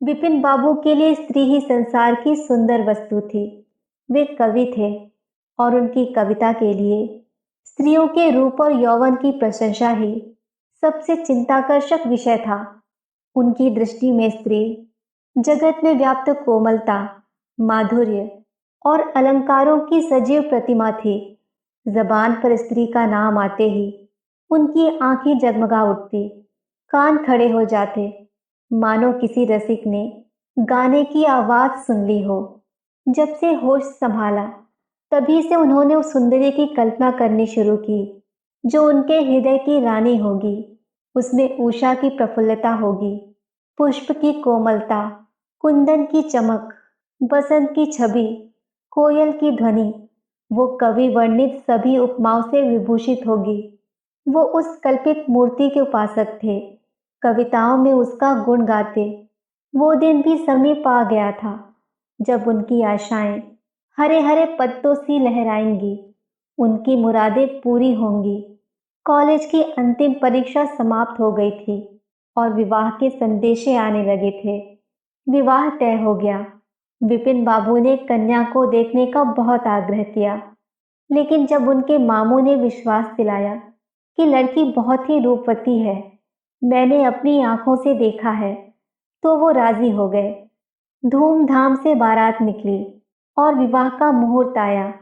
विपिन बाबू के लिए स्त्री ही संसार की सुंदर वस्तु थी। वे कवि थे और उनकी कविता के लिए स्त्रियों के रूप और यौवन की प्रशंसा ही सबसे चिंताकर्षक विषय था। उनकी दृष्टि में स्त्री जगत में व्याप्त कोमलता, माधुर्य और अलंकारों की सजीव प्रतिमा थी। जबान पर स्त्री का नाम आते ही उनकी आंखें जगमगा उठती, कान खड़े हो जाते, मानो किसी रसिक ने गाने की आवाज सुन ली हो। जब से होश संभाला, तभी से उन्होंने उस सुंदरी की कल्पना करनी शुरू की जो उनके हृदय की रानी होगी। उसमें उषा की प्रफुल्लता होगी, पुष्प की कोमलता, कुंदन की चमक, बसंत की छवि, कोयल की ध्वनि। वो कवि वर्णित सभी उपमाओं से विभूषित होगी। वो उस कल्पित मूर्ति के उपासक थे, कविताओं में उसका गुण गाते। वो दिन भी समीप आ गया था जब उनकी आशाएं हरे हरे पत्तों सी लहराएंगी, उनकी मुरादें पूरी होंगी। कॉलेज की अंतिम परीक्षा समाप्त हो गई थी और विवाह के संदेशे आने लगे थे। विवाह तय हो गया। विपिन बाबू ने कन्या को देखने का बहुत आग्रह किया, लेकिन जब उनके मामू ने विश्वास दिलाया कि लड़की बहुत ही रूपवती है, मैंने अपनी आंखों से देखा है, तो वो राजी हो गए। धूमधाम से बारात निकली और विवाह का मुहूर्त आया।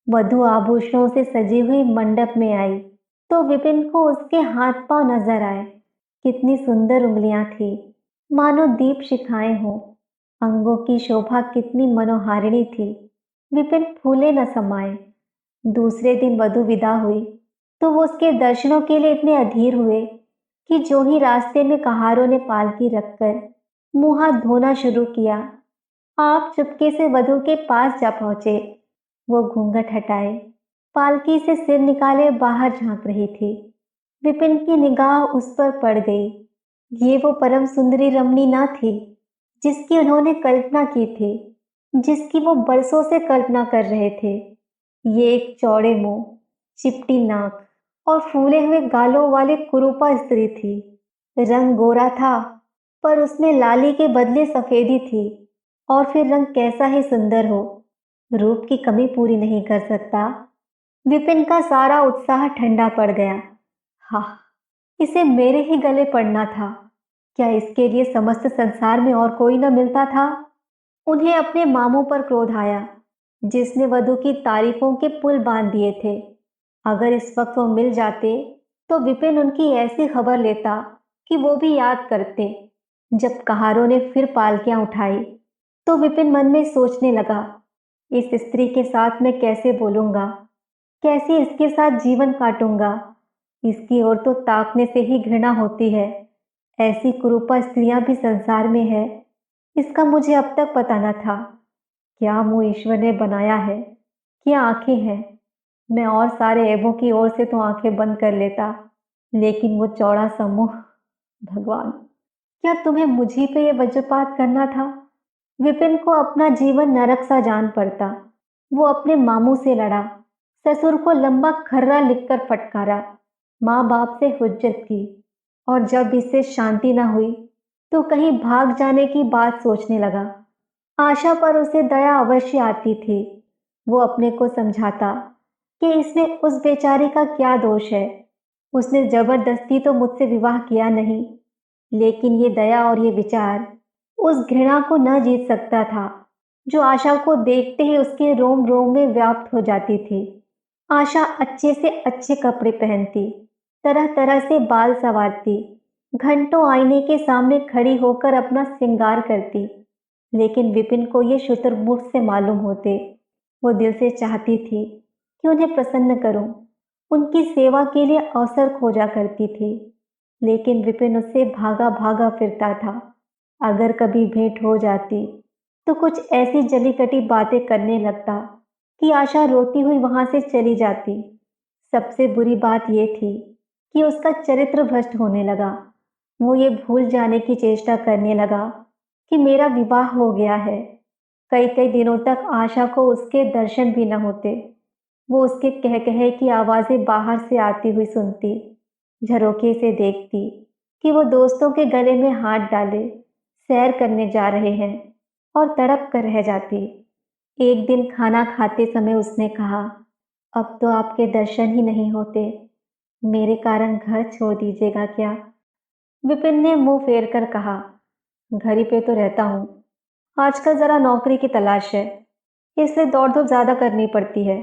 वधु आभूषणों से सजी हुई मंडप में आई तो विपिन को उसके हाथ पांव नजर आए। कितनी सुंदर उंगलियां थी, मानो दीप शिखाएं हों। अंगों की शोभा कितनी मनोहारिणी थी, विपिन फूले न समाये। दूसरे दिन वधु विदा हुई तो वो उसके दर्शनों के लिए इतने अधीर हुए कि जो ही रास्ते में कहारों ने पालकी रखकर मुंह हाथ धोना शुरू किया, आप चुपके से वधु के पास जा पहुंचे। वो घूंघट हटाए, पालकी से सिर निकाले बाहर झांक रही थी। विपिन की निगाह उस पर पड़ गई। ये वो परम सुंदरी रमणी ना थी जिसकी उन्होंने कल्पना की थी, जिसकी वो बरसों से कल्पना कर रहे थे। ये एक चौड़े मुंह, चिपटी नाक और फूले हुए गालों वाली कुरूपा स्त्री थी। रंग गोरा था, पर उसमें लाली के बदले सफेदी थी। और फिर रंग कैसा ही सुंदर हो, रूप की कमी पूरी नहीं कर सकता। विपिन का सारा उत्साह ठंडा पड़ गया। हाँ, इसे मेरे ही गले पड़ना था। क्या इसके लिए समस्त संसार में और कोई न मिलता था? उन्हें अपने मामों पर क्रोध आया, जिसने वधु की तारीफों के पुल बांध दिए थे। अगर इस वक्त वो मिल जाते तो विपिन उनकी ऐसी खबर लेता कि वो भी याद करते। जब कहारों ने फिर पालकियां उठाई तो विपिन मन में सोचने लगा, इस स्त्री के साथ मैं कैसे बोलूंगा, कैसे इसके साथ जीवन काटूंगा। इसकी ओर तो ताकने से ही घृणा होती है। ऐसी कुरूपा स्त्रियां भी संसार में है, इसका मुझे अब तक पता न था। क्या मुंह ईश्वर ने बनाया है, क्या आंखें हैं। मैं और सारे ऐबों की ओर से तो आंखें बंद कर लेता, लेकिन वो चौड़ा सा मुंह। भगवान, क्या तुम्हें मुझी पे ये वज्रपात करना था? विपिन को अपना जीवन नरक सा जान पड़ता। वो अपने मामू से लड़ा, ससुर को लंबा खर्रा लिखकर फटकारा, माँ बाप से हुज्जत की, और जब इससे शांति न हुई तो कहीं भाग जाने की बात सोचने लगा। आशा पर उसे दया अवश्य आती थी। वो अपने को समझाता कि इसमें उस बेचारी का क्या दोष है। उसने जबरदस्ती तो मुझसे विवाह किया नहीं, लेकिन ये दया और ये विचार उस घृणा को न जीत सकता था जो आशा को देखते ही उसके रोम रोम में व्याप्त हो जाती थी। आशा अच्छे से अच्छे कपड़े पहनती, तरह तरह से बाल संवारती, घंटों आईने के सामने खड़ी होकर अपना श्रृंगार करती, लेकिन विपिन को ये शुतुरमुर्ग से मालूम होते। वो दिल से चाहती थी कि उन्हें प्रसन्न करूं, उनकी सेवा के लिए अवसर खोजा करती थी, लेकिन विपिन उससे भागा भागा फिरता था। अगर कभी भेंट हो जाती तो कुछ ऐसी जली कटी बातें करने लगता कि आशा रोती हुई वहां से चली जाती। सबसे बुरी बात यह थी कि उसका चरित्र भ्रष्ट होने लगा। वो ये भूल जाने की चेष्टा करने लगा कि मेरा विवाह हो गया है। कई कई दिनों तक आशा को उसके दर्शन भी न होते। वो उसके कह कहे की आवाजें बाहर से आती हुई सुनती, झरोखे से देखती कि वो दोस्तों के गले में हाथ डाले, सैर करने जा रहे हैं और तड़प कर रह जाती। एक दिन खाना खाते समय उसने कहा, अब तो आपके दर्शन ही नहीं होते, मेरे कारण घर छोड़ दीजिएगा क्या? विपिन ने मुंह फेर कर कहा, घर ही पे तो रहता हूँ। आजकल जरा नौकरी की तलाश है, इसलिए दौड़ धूप ज्यादा करनी पड़ती है।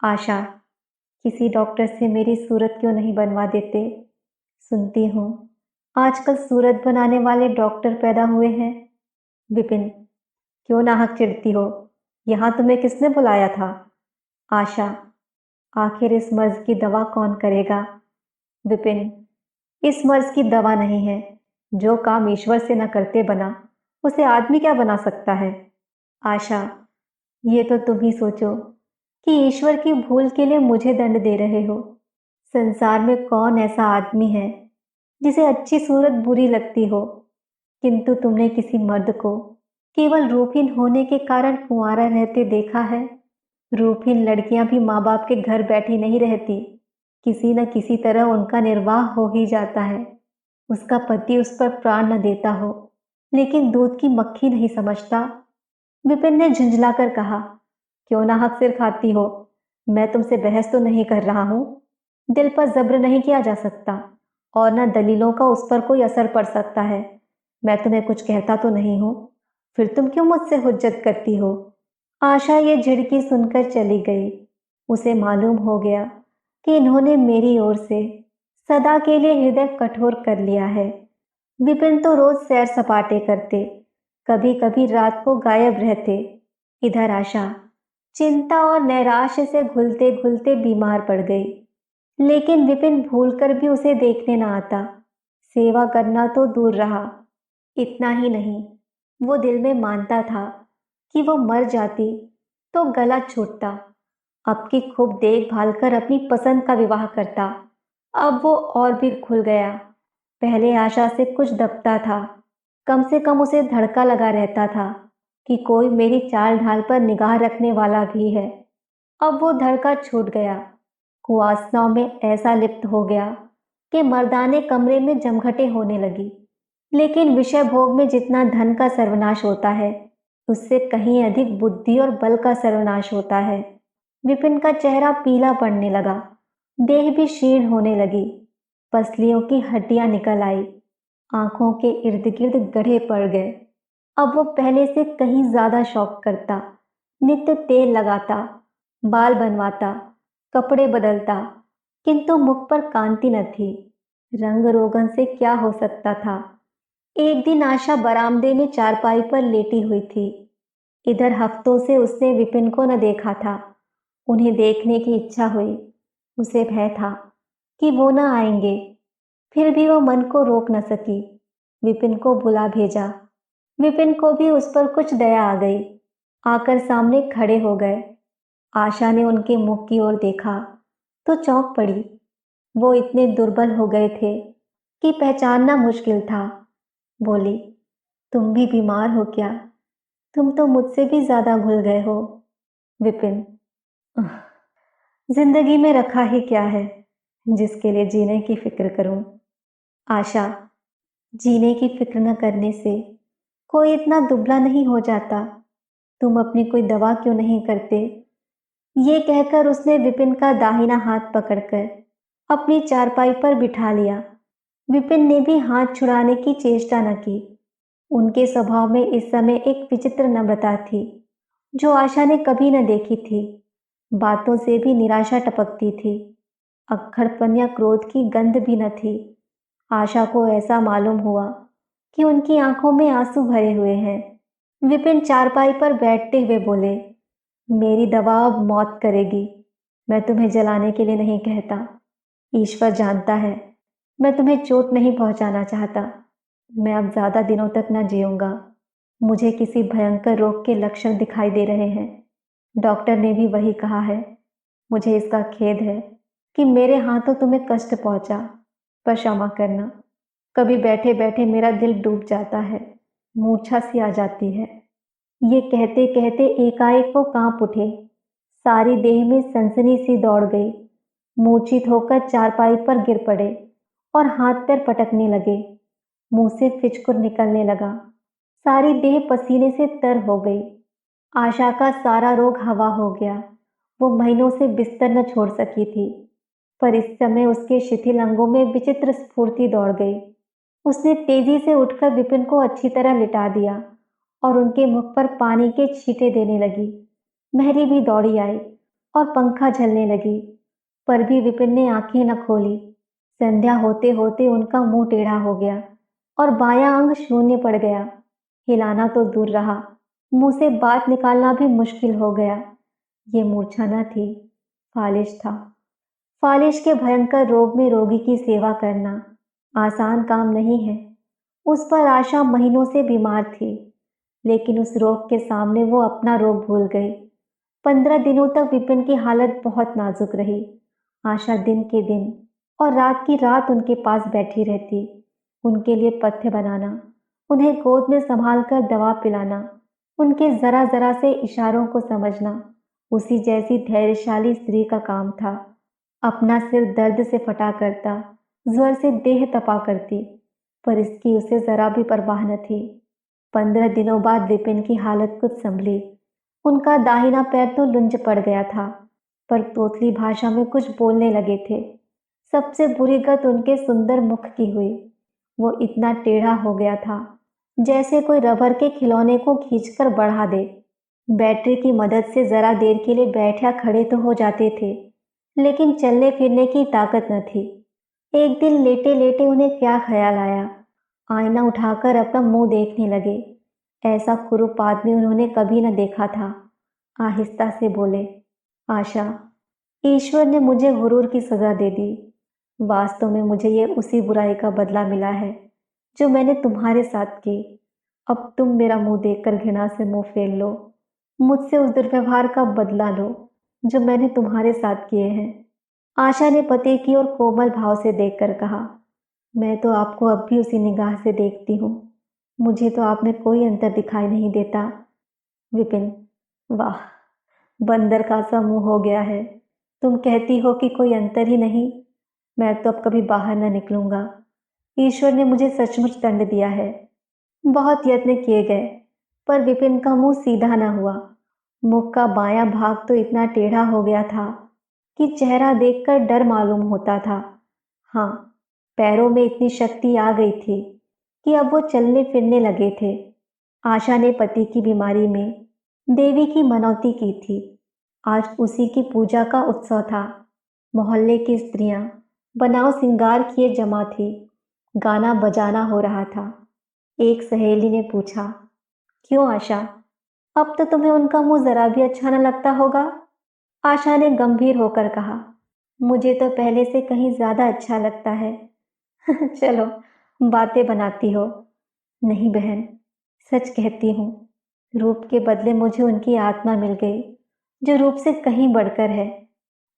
आशा, किसी डॉक्टर से मेरी सूरत क्यों नहीं बनवा देते? सुनती हूँ आजकल सूरत बनाने वाले डॉक्टर पैदा हुए हैं। विपिन, क्यों नाहक चिढ़ती हो? यहाँ तुम्हें किसने बुलाया था? आशा, आखिर इस मर्ज की दवा कौन करेगा? विपिन, इस मर्ज की दवा नहीं है। जो काम ईश्वर से न करते बना, उसे आदमी क्या बना सकता है? आशा, ये तो तुम ही सोचो कि ईश्वर की भूल के लिए मुझे दंड दे रहे हो। संसार में कौन ऐसा आदमी है जिसे अच्छी सूरत बुरी लगती हो, किंतु तुमने किसी मर्द को केवल रूपहीन होने के कारण कुंवारा रहते देखा है? रूपहीन लड़कियां भी माँ बाप के घर बैठी नहीं रहती, किसी न किसी तरह उनका निर्वाह हो ही जाता है। उसका पति उस पर प्राण न देता हो, लेकिन दूध की मक्खी नहीं समझता। विपिन ने झुंझलाकर कहा, क्यों नाहक सिर खाती हो? मैं तुमसे बहस तो नहीं कर रहा हूं। दिल पर जब्र नहीं किया जा सकता और न दलीलों का उस पर कोई असर पड़ सकता है। मैं तुम्हें कुछ कहता तो नहीं हूं, फिर तुम क्यों मुझसे हुज्जत करती हो? आशा ये झिड़की सुनकर चली गई। उसे मालूम हो गया कि इन्होंने मेरी ओर से सदा के लिए हृदय कठोर कर लिया है। विपिन तो रोज सैर सपाटे करते, कभी कभी रात को गायब रहते। इधर आशा चिंता और नैराश्य से घुलते घुलते बीमार पड़ गई, लेकिन विपिन भूलकर भी उसे देखने न आता। सेवा करना तो दूर रहा, इतना ही नहीं, वो दिल में मानता था कि वो मर जाती तो गला छूटता, अब की खूब देखभाल कर अपनी पसंद का विवाह करता। अब वो और भी खुल गया। पहले आशा से कुछ दबता था, कम से कम उसे धड़का लगा रहता था कि कोई मेरी चाल ढाल पर निगाह रखने वाला भी है। अब वो धड़का छूट गया, कुवासनाओं में ऐसा लिप्त हो गया कि मर्दाने कमरे में जमघटे होने लगी। लेकिन विषय भोग में जितना धन का सर्वनाश होता है, उससे कहीं अधिक बुद्धि और बल का सर्वनाश होता है। विपिन का चेहरा पीला पड़ने लगा, देह भी क्षीण होने लगी, पसलियों की हड्डियां निकल आई, आंखों के इर्द गिर्द गड्ढे पड़ गए। अब वो पहले से कहीं ज्यादा शौक करता, नित्य तेल लगाता, बाल बनवाता, कपड़े बदलता, किंतु मुख पर कांति न थी। रंग रोगन से क्या हो सकता था? एक दिन आशा बरामदे में चारपाई पर लेटी हुई थी। इधर हफ्तों से उसने विपिन को न देखा था। उन्हें देखने की इच्छा हुई। उसे भय था कि वो न आएंगे, फिर भी वो मन को रोक न सकी। विपिन को बुला भेजा। विपिन को भी उस पर कुछ दया आ गई। आकर सामने खड़े हो गए। आशा ने उनके मुख की ओर देखा तो चौंक पड़ी। वो इतने दुर्बल हो गए थे कि पहचानना मुश्किल था। बोली, तुम भी बीमार हो क्या? तुम तो मुझसे भी ज्यादा घुल गए हो। विपिन, जिंदगी में रखा ही क्या है जिसके लिए जीने की फिक्र करूं? आशा, जीने की फिक्र न करने से कोई इतना दुबला नहीं हो जाता। तुम अपनी कोई दवा क्यों नहीं करते? ये कहकर उसने विपिन का दाहिना हाथ पकड़कर अपनी चारपाई पर बिठा लिया। विपिन ने भी हाथ छुड़ाने की चेष्टा न की। उनके स्वभाव में इस समय एक विचित्र नम्रता थी जो आशा ने कभी न देखी थी। बातों से भी निराशा टपकती थी। अक्खड़पन या क्रोध की गंध भी न थी। आशा को ऐसा मालूम हुआ कि उनकी आंखों में आंसू भरे हुए हैं। विपिन चारपाई पर बैठते हुए बोले, मेरी दवा अब मौत करेगी। मैं तुम्हें जलाने के लिए नहीं कहता। ईश्वर जानता है मैं तुम्हें चोट नहीं पहुंचाना चाहता। मैं अब ज्यादा दिनों तक न जीऊंगा। मुझे किसी भयंकर रोग के लक्षण दिखाई दे रहे हैं। डॉक्टर ने भी वही कहा है। मुझे इसका खेद है कि मेरे हाथों तुम्हें कष्ट पहुंचा, पर क्षमा करना। कभी बैठे बैठे मेरा दिल डूब जाता है, मूर्छा सी आ जाती है। ये कहते कहते एकाएक वो कांप उठे। सारी देह में सनसनी सी दौड़ गई। मूर्छित होकर चारपाई पर गिर पड़े और हाथ पैर पटकने लगे। मुंह से फिचकुर निकलने लगा। सारी देह पसीने से तर हो गई। आशा का सारा रोग हवा हो गया। वो महीनों से बिस्तर न छोड़ सकी थी, पर इस समय उसके शिथिल अंगों में विचित्र स्फूर्ति दौड़ गई। उसने तेजी से उठकर विपिन को अच्छी तरह लिटा दिया और उनके मुख पर पानी के छींटे देने लगी। महरी भी दौड़ी आई और पंखा झलने लगी, पर भी विपिन ने आंखें न खोली। संध्या होते होते उनका मुंह टेढ़ा हो गया और बायां अंग शून्य पड़ गया। हिलाना तो दूर रहा, मुंह से बात निकालना भी मुश्किल हो गया। ये मूर्छा न थी, फालिश था। फालिश के भयंकर रोग में रोगी की सेवा करना आसान काम नहीं है। उस पर आशा महीनों से बीमार थी, लेकिन उस रोग के सामने वो अपना रोग भूल गई। 15 दिनों तक विपिन की हालत बहुत नाजुक रही। आशा दिन के दिन और रात की रात उनके पास बैठी रहती, उनके लिए पथ्य बनाना, उन्हें गोद में संभाल कर दवा पिलाना, उनके जरा जरा से इशारों को समझना उसी जैसी धैर्यशाली स्त्री का काम था। अपना सिर दर्द से फटा करता, ज्वर से देह तपा करती, पर इसकी उसे जरा भी परवाह न थी। 15 दिनों बाद विपिन की हालत कुछ संभली। उनका दाहिना पैर तो लुंज पड़ गया था, पर तोतली भाषा में कुछ बोलने लगे थे। सबसे बुरी गत उनके सुंदर मुख की हुई। वो इतना टेढ़ा हो गया था जैसे कोई रबर के खिलौने को खींचकर बढ़ा दे। बैटरी की मदद से जरा देर के लिए बैठ या खड़े तो हो जाते थे, लेकिन चलने फिरने की ताकत न थी। एक दिन लेटे लेटे उन्हें क्या ख्याल आया, आईना उठाकर अपना मुंह देखने लगे। ऐसा कुरूप आदमी उन्होंने कभी न देखा था। आहिस्ता से बोले, आशा, ईश्वर ने मुझे गुरूर की सजा दे दी। वास्तव में मुझे ये उसी बुराई का बदला मिला है जो मैंने तुम्हारे साथ की। अब तुम मेरा मुंह देखकर घृणा से मुंह फेर लो, मुझसे उस दुर्व्यवहार का बदला लो जो मैंने तुम्हारे साथ किए हैं। आशा ने पति की ओर कोमल भाव से देखकर कहा, मैं तो आपको अब भी उसी निगाह से देखती हूँ। मुझे तो आप में कोई अंतर दिखाई नहीं देता। विपिन, वाह, बंदर का सा मुंह हो गया है। तुम कहती हो कि कोई अंतर ही नहीं। मैं तो अब कभी बाहर न निकलूंगा। ईश्वर ने मुझे सचमुच दंड दिया है। बहुत यत्न किए गए, पर विपिन का मुंह सीधा न हुआ। मुख का बायां भाग तो इतना टेढ़ा हो गया था कि चेहरा देखकर डर मालूम होता था। हाँ, पैरों में इतनी शक्ति आ गई थी कि अब वो चलने फिरने लगे थे। आशा ने पति की बीमारी में देवी की मनौती की थी। आज उसी की पूजा का उत्सव था। मोहल्ले की स्त्रियां बनाव सिंगार किए जमा थी। गाना बजाना हो रहा था। एक सहेली ने पूछा, क्यों आशा, अब तो तुम्हें उनका मुंह जरा भी अच्छा न लगता होगा? आशा ने गंभीर होकर कहा, मुझे तो पहले से कहीं ज्यादा अच्छा लगता है। चलो, बातें बनाती हो। नहीं बहन, सच कहती हूँ, रूप के बदले मुझे उनकी आत्मा मिल गई जो रूप से कहीं बढ़कर है।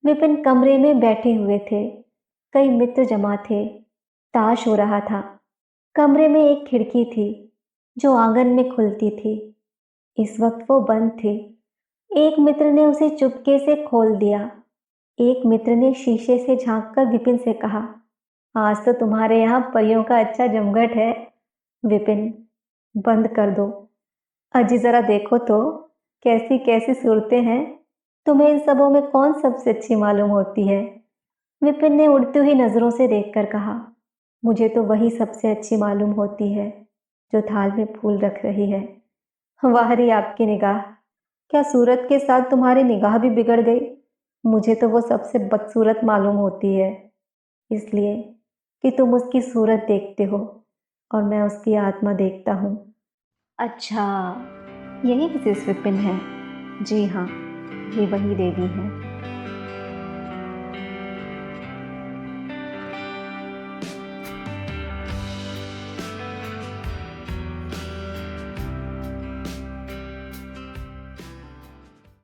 विपिन कमरे में बैठे हुए थे। कई मित्र जमा थे। ताश हो रहा था। कमरे में एक खिड़की थी जो आंगन में खुलती थी। इस वक्त वो बंद थी। एक मित्र ने उसे चुपके से खोल दिया। एक मित्र ने शीशे से झांककर विपिन से कहा, आज तो तुम्हारे यहाँ परियों का अच्छा जमघट है। विपिन, बंद कर दो। अजी जरा देखो तो, कैसी कैसी सूरतें हैं। तुम्हें इन सबों में कौन सबसे अच्छी मालूम होती है? विपिन ने उड़ती हुई नजरों से देखकर कहा, मुझे तो वही सबसे अच्छी मालूम होती है जो थाल में फूल रख रही है। वाह रे आपकी निगाह, क्या सूरत के साथ तुम्हारी निगाह भी बिगड़ गई? मुझे तो वो सबसे बदसूरत मालूम होती है, इसलिए कि तुम उसकी सूरत देखते हो और मैं उसकी आत्मा देखता हूँ। अच्छा, यही मिसेस विपिन है? जी हाँ, ये वही देवी है।